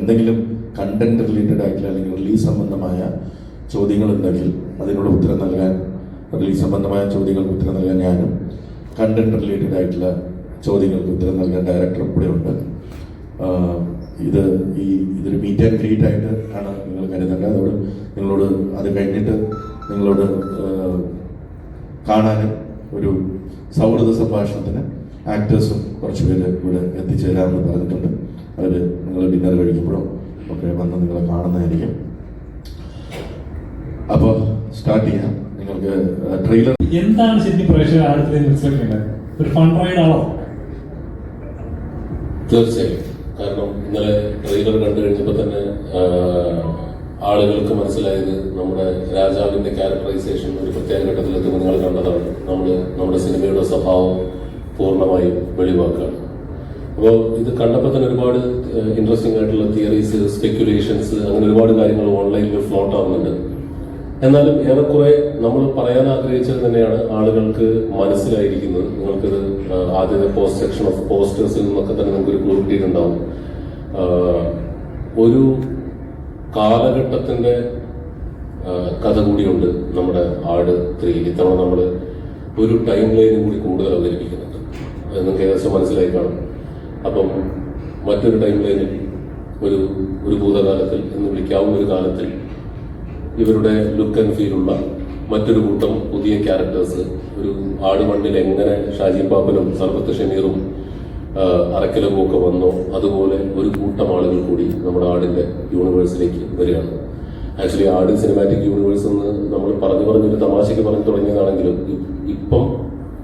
എന്തെങ്കിലും content related ആയിട്ടുള്ള അല്ലെങ്കിൽ റിലീസ് സംബന്ധമായ ചോദ്യങ്ങളുണ്ടെങ്കിൽ അതിനോട് ഉത്തരം നൽകാൻ, റിലീസ് സംബന്ധമായ ചോദ്യങ്ങൾക്ക് ഉത്തരം നൽകാൻ ഞാനും, കണ്ടന്റ് റിലേറ്റഡ് ആയിട്ടുള്ള ചോദ്യങ്ങൾക്ക് ഉത്തരം നൽകാൻ ഡയറക്ടറും കൂടെ ഉണ്ട്. ഇതൊരു മീറ്റ് ആൻഡ് ഗ്രീറ്റ് ആയിട്ട് ആണ് നിങ്ങൾ കരുതേണ്ടത്. അതോട് നിങ്ങളോട് അത് കഴിഞ്ഞിട്ട് നിങ്ങളോട് കാണാനും ഒരു സൗഹൃദ സംഭാഷണത്തിന് ആക്ടേഴ്സും കുറച്ച് പേര് ഇവിടെ എത്തിച്ചേരാമെന്ന് പറഞ്ഞിട്ടുണ്ട്. അവർ നിങ്ങൾ ഡിന്നർ കഴിക്കുമ്പോഴും ഒക്കെ വന്ന് നിങ്ങളെ കാണുന്നതായിരിക്കും. അപ്പോൾ സ്റ്റാർട്ട് ചെയ്യാം. നിങ്ങൾക്ക് ട്രെയിലർ എന്താണ് ശരിക്കും പ്രേക്ഷകർ ആഴത്തിലേക്ക് മനസ്സിലാക്കേണ്ടത്? ഒരു ഫൺ റൈഡ് ആണോ? തീർച്ചയായും. കാരണം ഇന്നലെ ട്രെയിലർ കണ്ടു കഴിഞ്ഞപ്പോൾ തന്നെ ആളുകൾക്ക് മനസ്സിലായത് നമ്മുടെ രാജാവിന്റെ ക്യാരക്ടറൈസേഷൻ ഒരു പ്രത്യേക ഘട്ടത്തിലെത്തുമ്പോൾ നിങ്ങൾ കണ്ടതാണ്. നമ്മുടെ സിനിമയുടെ സ്വഭാവം പൂർണ്ണമായും വെളിവാക്കുകയാണ്. അപ്പോൾ ഇത് കണ്ടപ്പോൾ തന്നെ ഒരുപാട് ഇൻട്രസ്റ്റിംഗ് ആയിട്ടുള്ള തിയറീസ്, സ്പെക്യുലേഷൻസ്, അങ്ങനെ ഒരുപാട് കാര്യങ്ങൾ ഓൺലൈനിൽ ഫ്ലോട്ട് ആവുന്നുണ്ട്. എന്നാലും ഏറെക്കുറെ നമ്മൾ പറയാൻ ആഗ്രഹിച്ചത് തന്നെയാണ് ആളുകൾക്ക് മനസ്സിലായിരിക്കുന്നത്. നിങ്ങൾക്കിത് ആദ്യത്തെ പോസ്റ്റ് സെക്ഷൻ ഓഫ് പോസ്റ്റേഴ്സിൽ നിന്നൊക്കെ തന്നെ നിങ്ങൾക്കൊരു ക്ലൂ കിട്ടിയിട്ടുണ്ടാവും. ഒരു കാലഘട്ടത്തിന്റെ കഥ കൂടിയുണ്ട് നമ്മുടെ ആട് 3. ഇത്തവണ നമ്മൾ ഒരു ടൈം ലൈനും കൂടി കൂടുതൽ അവതരിപ്പിക്കുന്നുണ്ട്. അത് നിങ്ങൾക്ക് ഏകദേശം മനസ്സിലായി കാണും. അപ്പം മറ്റൊരു ടൈം ലൈനിൽ ഒരു ഭൂതകാലത്തിൽ എന്ന് വിളിക്കാവുന്ന ഒരു കാലത്തിൽ ഇവരുടെ ലുക്ക് ആൻഡ് ഫീലുള്ള മറ്റൊരു കൂട്ടം പുതിയ ക്യാരക്ടേഴ്സ്, ഒരു ആട് മണ്ണിൽ എങ്ങനെ ഷാജി പാപ്പനും സർവത്ത് ഷമീറും അറക്കലും ഒക്കെ വന്നോ അതുപോലെ ഒരു കൂട്ടം ആളുകൾ കൂടി നമ്മുടെ ആടിന്റെ യൂണിവേഴ്സിലേക്ക് വരികയാണ്. ആക്ച്വലി ആട് സിനിമാറ്റിക് യൂണിവേഴ്സ് എന്ന് നമ്മൾ പറഞ്ഞൊരു തമാശയ്ക്ക് പറഞ്ഞു തുടങ്ങിയതാണെങ്കിലും ഇപ്പം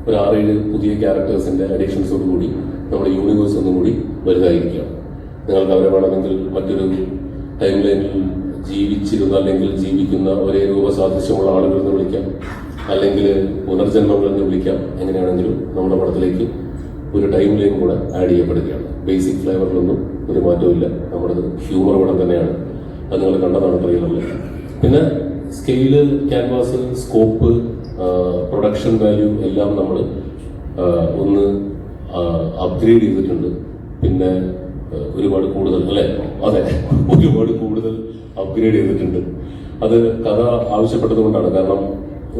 ഒരു 6-7 പുതിയ ക്യാരക്ടേഴ്സിന്റെ അഡീഷൻസോട് കൂടി നമ്മുടെ യൂണിവേഴ്സ് ഒന്നും കൂടി വലുതായിരിക്കുകയാണ്. നിങ്ങൾക്ക് അവരെ വേണമെങ്കിൽ മറ്റൊരു ടൈം ലൈനിൽ ജീവിച്ചിരുന്ന അല്ലെങ്കിൽ ജീവിക്കുന്ന ഒരേ രൂപസാദൃശ്യമുള്ള ആളുകൾ എന്ന് വിളിക്കാം, അല്ലെങ്കിൽ പുനർജന്മങ്ങൾ എന്ന് വിളിക്കാം. എങ്ങനെയാണെങ്കിലും നമ്മുടെ പടത്തിലേക്ക് ഒരു ടൈം ലൈൻ കൂടെ ആഡ് ചെയ്യപ്പെടുകയാണ്. ബേസിക് ഫ്ലേവറിലൊന്നും ഒരു മാറ്റവും. നമ്മുടെ ഹ്യൂമർ പടം തന്നെയാണ്. അത് നിങ്ങൾ കണ്ടതാണ് ട്രെയിലറിൽ. പിന്നെ scale, canvas, scope, production value എല്ലാം നമ്മൾ ഒന്ന് അപ്ഗ്രേഡ് ചെയ്തിട്ടുണ്ട്. പിന്നെ ഒരുപാട് കൂടുതൽ ഒരുപാട് കൂടുതൽ അപ്ഗ്രേഡ് ചെയ്തിട്ടുണ്ട്. അത് കഥ ആവശ്യപ്പെട്ടത് കൊണ്ടാണ്. കാരണം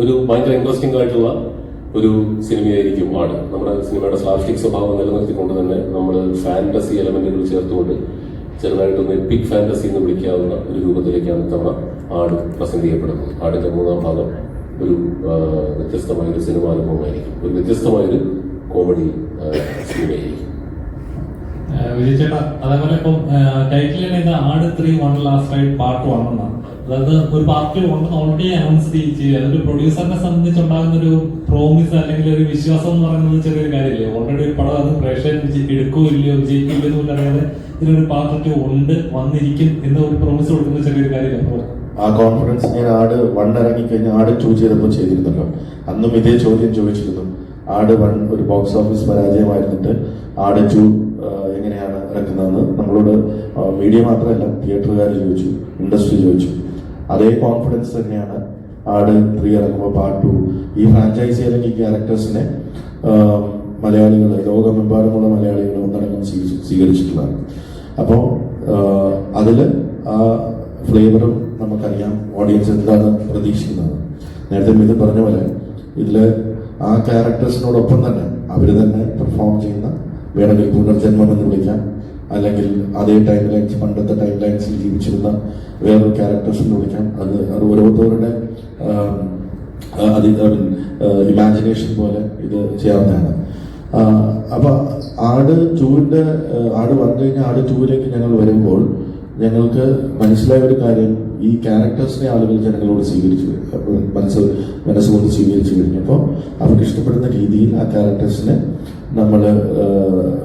ഒരു ഭയങ്കര ഇൻട്രസ്റ്റിംഗ് ആയിട്ടുള്ള ഒരു സിനിമയായിരിക്കും ആട്. നമ്മുടെ സിനിമയുടെ സ്ലാപ്സ്റ്റിക് സ്വഭാവം നിലനിർത്തിക്കൊണ്ട് തന്നെ നമ്മൾ ഫാന്റസി എലമെന്റുകൾ ചേർത്തുകൊണ്ട് ചെറുതായിട്ടൊന്ന് എപ്പിക് ഫാന്റസി എന്ന് വിളിക്കാവുന്ന ഒരു രൂപത്തിലേക്കാണ് ഇത്തവണ ആട് പ്രസന്റ് ചെയ്യപ്പെടുന്നത്. ആടിന്റെ 3ാം ഭാഗം ഒരു വ്യത്യസ്തമായൊരു സിനിമ അനുഭവമായിരിക്കും. ഒരു വ്യത്യസ്തമായൊരു കോമഡി സിനിമയായിരിക്കും. വിജയ് ചേട്ടാ, അതേപോലെ ഇപ്പം ടൈറ്റിൽ ആട് 3 വൺ ലാസ്റ്റ് റൈഡ് പാർട്ട് 1 എന്നാണ്. അതായത് ഒരു പാർട്ട് 1 ഓൾറെഡി അനൗൺസ് ചെയ്യുക. അതൊരു പ്രൊഡ്യൂസറിനെ സംബന്ധിച്ചുണ്ടാകുന്ന ഒരു പ്രോമിസ് അല്ലെങ്കിൽ ഒരു വിശ്വാസം എന്ന് പറയുന്നത് ചെറിയൊരു കാര്യമില്ലേ? ഓൾറെഡി ഒരു പടം അത് പ്രേക്ഷകൻ എടുക്കോ ഇല്ലയോ, വിജയിക്കില്ലെന്ന് പോലും അറിയാതെ ഇതിനൊരു പാർട്ട് 2 ഉണ്ട്, വന്നിരിക്കും എന്ന് ഒരു പ്രോമിസ് കൊടുക്കുന്ന ചെറിയൊരു കാര്യമില്ല. ആ കോൺഫിഡൻസ് ഞാൻ ആട് 1 ഇറങ്ങിക്കഴിഞ്ഞാൽ ആട് 2 ചെയ്തപ്പോൾ ചെയ്തിരുന്നല്ലോ. അന്നും ഇതേ ചോദ്യം ചോദിച്ചിരുന്നു. ആട് 1 ഒരു ബോക്സ് ഓഫീസ് പരാജയമായിരുന്നിട്ട് ആട് 2 എങ്ങനെയാണ് ഇറക്കുന്നതെന്ന് നമ്മളോട് മീഡിയ മാത്രമല്ല തിയേറ്ററുകാർ ചോദിച്ചു, ഇൻഡസ്ട്രി ചോദിച്ചു. അതേ കോൺഫിഡൻസ് തന്നെയാണ് ആട് 3 ഇറങ്ങുമ്പോൾ പാർട്ട് 2 ഈ ഫ്രാഞ്ചൈസി അല്ലെങ്കിൽ ക്യാരക്ടേഴ്സിനെ മലയാളികൾ, ലോകമെമ്പാടുമുള്ള മലയാളികൾ ഒന്നടങ്കം സ്വീകരിച്ചിട്ടുള്ളതാണ്. അപ്പോൾ അതിൽ ആ ഫ്ലേവറും നമുക്കറിയാം, ഓഡിയൻസ് എന്താണ് പ്രതീക്ഷിക്കുന്നത്. നേരത്തെ മിഥുൻ പറഞ്ഞ പോലെ ഇതിൽ ആ ക്യാരക്ടേഴ്സിനോടൊപ്പം തന്നെ അവർ തന്നെ പെർഫോം ചെയ്യുന്ന, വേണമെങ്കിൽ പുനർജന്മം എന്ന് വിളിക്കാം, അല്ലെങ്കിൽ അതേ ടൈം ലൈൻസ്, പണ്ടത്തെ ടൈം ലൈൻസിൽ ജീവിച്ചിരുന്ന വേറൊരു ക്യാരക്ടേഴ്സിന് വിളിക്കാം. അത് ഓരോരുത്തരുടെ ഇമാജിനേഷൻ പോലെ ഇത് ചെയ്യാവുന്നതാണ്. അപ്പൊ ആട് 2ന്റെ വന്നു കഴിഞ്ഞാൽ ആട് 2ലേക്ക് ഞങ്ങൾ വരുമ്പോൾ ഞങ്ങൾക്ക് മനസ്സിലായ ഒരു കാര്യം, ഈ ക്യാരക്ടേഴ്സിനെ ആളുകൾ ജനങ്ങളോട് സ്വീകരിച്ചു, മനസ്സുകൊണ്ട് സ്വീകരിച്ചു കഴിഞ്ഞപ്പോൾ അവർക്ക് ഇഷ്ടപ്പെടുന്ന രീതിയിൽ ആ ക്യാരക്ടേഴ്സിനെ നമ്മൾ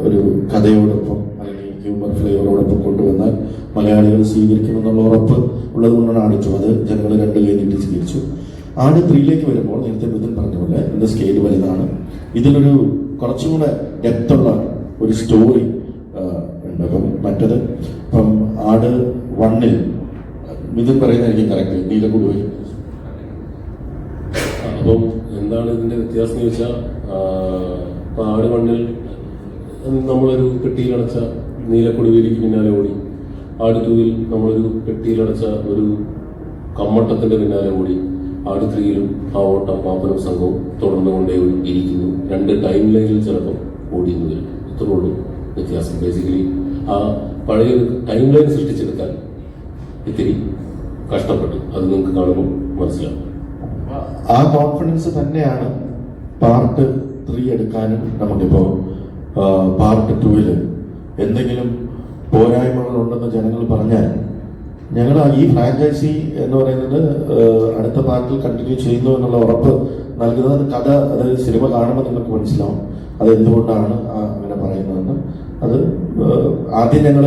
ഒരു കഥയോടൊപ്പം അല്ലെങ്കിൽ ഹ്യൂമർ ഫ്ലേവറോടൊപ്പം കൊണ്ടുവന്നാൽ മലയാളികൾ സ്വീകരിക്കുമെന്നുള്ള ഉറപ്പ് ഉള്ളത് കൊണ്ടാണ് ആടിച്ചു. അത് ജനങ്ങൾ 2 കൈ നീട്ടി സ്വീകരിച്ചു. ആട് 3ലേക്ക് വരുമ്പോൾ നേരത്തെ മിഥുൻ പറഞ്ഞ പോലെ ഇതിന്റെ സ്കെയിൽ വലുതാണ്. ഇതിലൊരു കുറച്ചും കൂടെ ഡെപ്തുള്ള ഒരു സ്റ്റോറി ഉണ്ട്. അപ്പം മറ്റത് ഇപ്പം ആട് 1 മിഥുൻ പറയുന്നതായിരിക്കും കറക്റ്റ്, നീലക്കുടുവ. അപ്പം എന്താണ് ഇതിന്റെ വ്യത്യാസം എന്ന് ചോദിച്ചാൽ, ആട് 1 നമ്മളൊരു പെട്ടിയിലടച്ച നീലക്കുടുവയിലേക്ക് പിന്നാലെ ഓടി ആട് 2-ൽ നമ്മളൊരു പെട്ടിയിലടച്ച ഒരു കമ്മട്ടത്തിന്റെ പിന്നാലെ കൂടി ആട് 3-ലും ആ ഓട്ടം പാപ്പനും സംഘവും തുടർന്നുകൊണ്ടേ ഇരിക്കുന്നു. 2 ടൈം ലൈനിൽ ചിലപ്പോൾ ഓടിയെന്ന് വരും. ഇത്രേ ഉള്ളൂ വ്യത്യാസം. ബേസിക്കലി ആ പഴയൊരു ടൈം ലൈൻ സൃഷ്ടിച്ചെടുക്കാൻ ഇത്തിരി കഷ്ടപ്പെട്ടു. അത് നിങ്ങൾക്ക് കാണുമ്പോൾ മനസ്സിലാവും. ആ കോൺഫിഡൻസ് തന്നെയാണ് പാർട്ട് 3 എടുക്കാനും. നമുക്കിപ്പോ പാർട്ട് 2-ല് എന്തെങ്കിലും പോരായ്മകൾ ഉണ്ടെന്ന് ജനങ്ങൾ പറഞ്ഞാൽ ഞങ്ങൾ ഈ ഫ്രാഞ്ചൈസി എന്ന് പറയുന്നത് അടുത്ത പാർട്ടിൽ കണ്ടിന്യൂ ചെയ്യുന്നു എന്നുള്ള ഉറപ്പ് നൽകുന്നത് കഥ, അതായത് സിനിമ കാണുമ്പോൾ നിങ്ങൾക്ക് മനസ്സിലാവും അത് എന്തുകൊണ്ടാണ് അങ്ങനെ പറയുന്നതെന്ന്. അത് ആദ്യം ഞങ്ങൾ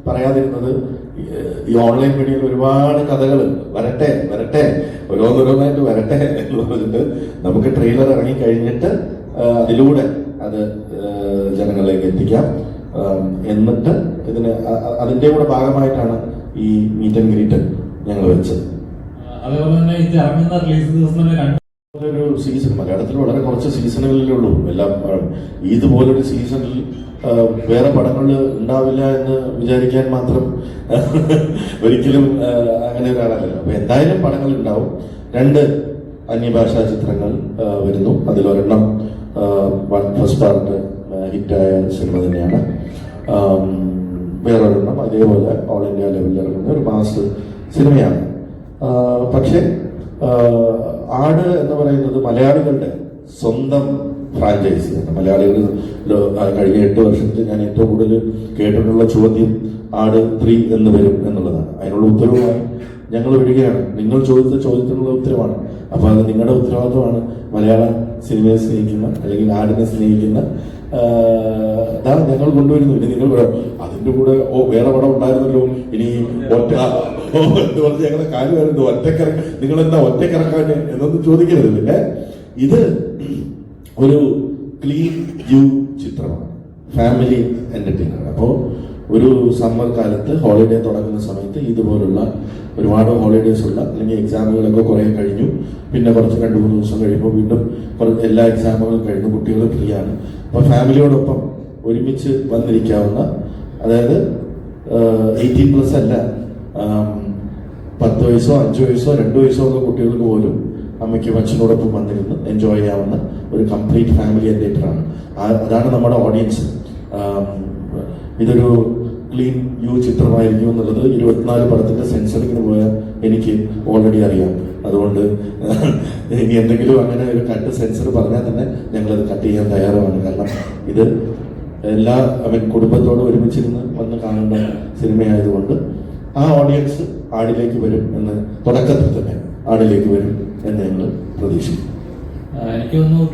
പറയാതിരുന്നത് ഈ ഓൺലൈൻ മീഡിയയിൽ ഒരുപാട് കഥകൾ വരട്ടെ ഓരോന്നോരോന്നായിട്ട് വരട്ടെ എന്ന് പറഞ്ഞിട്ട് നമുക്ക് ട്രെയിലർ ഇറങ്ങി കഴിഞ്ഞിട്ട് അതിലൂടെ അത് ജനങ്ങളിലേക്ക് എത്തിക്കാം. എന്നിട്ട് അതിന്റെ കൂടെ ഭാഗമായിട്ടാണ് ഈ മീറ്റ് ആൻഡ് ഗ്രീറ്റ് ഞങ്ങൾ വെച്ചത്. അതേപോലെ തന്നെ ഇത് ഇറങ്ങുന്ന റിലീസ് ദിവസം തന്നെ ഒരു സീസൺ മലയാളത്തിൽ വളരെ കുറച്ച് സീസണുകളിലേ ഉള്ളൂ എല്ലാം. ഇതുപോലൊരു സീസണിൽ വേറെ പടങ്ങൾ ഉണ്ടാവില്ല എന്ന് വിചാരിക്കാൻ മാത്രം ഒരിക്കലും അങ്ങനെ ഒരാളല്ല. അപ്പൊ എന്തായാലും പടങ്ങൾ ഉണ്ടാവും. 2 അന്യഭാഷാ ചിത്രങ്ങൾ വരുന്നു. അതിലൊരെണ്ണം ഫസ്റ്റ് പാർട്ട് ഹിറ്റായ സിനിമ തന്നെയാണ്. വേറൊരെണ്ണം അതേപോലെ ഓൾ ഇന്ത്യ ലെവലിൽ ഇറങ്ങുന്ന ഒരു മാസ് സിനിമയാണ്. പക്ഷേ ആട് എന്ന് പറയുന്നത് മലയാളികളുടെ സ്വന്തം ഫ്രാഞ്ചൈസിയാണ്. മലയാളികൾ കഴിഞ്ഞ 8 വർഷത്തിൽ ഞാൻ ഏറ്റവും കൂടുതൽ കേട്ടിട്ടുള്ള ചോദ്യം ആട് 3 എന്ന് വരും എന്നുള്ളതാണ്. അതിനുള്ള ഉത്തരവുമായി ഞങ്ങൾ വരികയാണ്. നിങ്ങൾ ചോദിച്ച ചോദ്യത്തിനുള്ള ഉത്തരവാണ്. അപ്പൊ അത് നിങ്ങളുടെ ഉത്തരവാദിത്വമാണ്. മലയാള സിനിമയെ സ്നേഹിക്കുന്ന അല്ലെങ്കിൽ ആടിനെ സ്നേഹിക്കുന്ന ഞങ്ങൾ കൊണ്ടുവരുന്നു. ഇനി നിങ്ങൾ അതിന്റെ കൂടെ വേറെ പടം ഉണ്ടായിരുന്നല്ലോ, ഇനി ഒറ്റ എന്ന് പറഞ്ഞ് ഞങ്ങളുടെ കാര്യമായിരുന്നു നിങ്ങൾ എന്താ ഒറ്റക്കിറക്കാൻ എന്നൊന്നും ചോദിക്കരുത്. പിന്നെ ഇത് ഒരു ക്ലീൻ യു ചിത്രമാണ്, ഫാമിലി എന്റർടൈനർ. അപ്പോൾ ഒരു സമ്മർ കാലത്ത് ഹോളിഡേ തുടങ്ങുന്ന സമയത്ത് ഇതുപോലുള്ള ഒരുപാട് ഹോളിഡേസ് ഉള്ള അല്ലെങ്കിൽ എക്സാമുകളൊക്കെ കുറെ കഴിഞ്ഞു, പിന്നെ കുറച്ച് 2-3 ദിവസം കഴിയുമ്പോൾ വീണ്ടും എല്ലാ എക്സാമുകളും കഴിഞ്ഞു, കുട്ടികൾ ഫ്രീ ആണ്. അപ്പൊ ഫാമിലിയോടൊപ്പം ഒരുമിച്ച് വന്നിരിക്കാവുന്ന, അതായത് 18+ അല്ല, 10 വയസ്സോ 5 വയസ്സോ 2 വയസ്സോ ഉള്ള കുട്ടികൾക്ക് പോലും അമ്മയ്ക്കും അച്ഛനോടൊപ്പം വന്നിരുന്ന് എൻജോയ് ചെയ്യാവുന്ന ഒരു കംപ്ലീറ്റ് ഫാമിലി തിയേറ്ററാണ്. അതാണ് നമ്മുടെ ഓഡിയൻസ്. ഇതൊരു ക്ലീൻ യു ചിത്രമായിരിക്കും എന്നുള്ളത് 24 പടത്തിന്റെ സെൻസറിങ്ങിന് പോയ എനിക്ക് ഓൾറെഡി അറിയാം. അതുകൊണ്ട് ഇനി എന്തെങ്കിലും അങ്ങനെ ഒരു കട്ട് സെൻസർ പറഞ്ഞാൽ തന്നെ ഞങ്ങളത് കട്ട് ചെയ്യാൻ തയ്യാറാണ്. കാരണം ഇത് എല്ലാ കുടുംബത്തോട് ഒരുമിച്ചിരുന്ന് വന്ന് കാണേണ്ട സിനിമയായതുകൊണ്ട് ആ ഓഡിയൻസ് ആടിലേക്ക് വരും എന്ന് തുടക്കത്തിൽ തന്നെ ആടിലേക്ക് വരും എന്ന് ഞങ്ങൾ പ്രതീക്ഷിക്കുന്നു. എനിക്ക് തോന്നുന്നു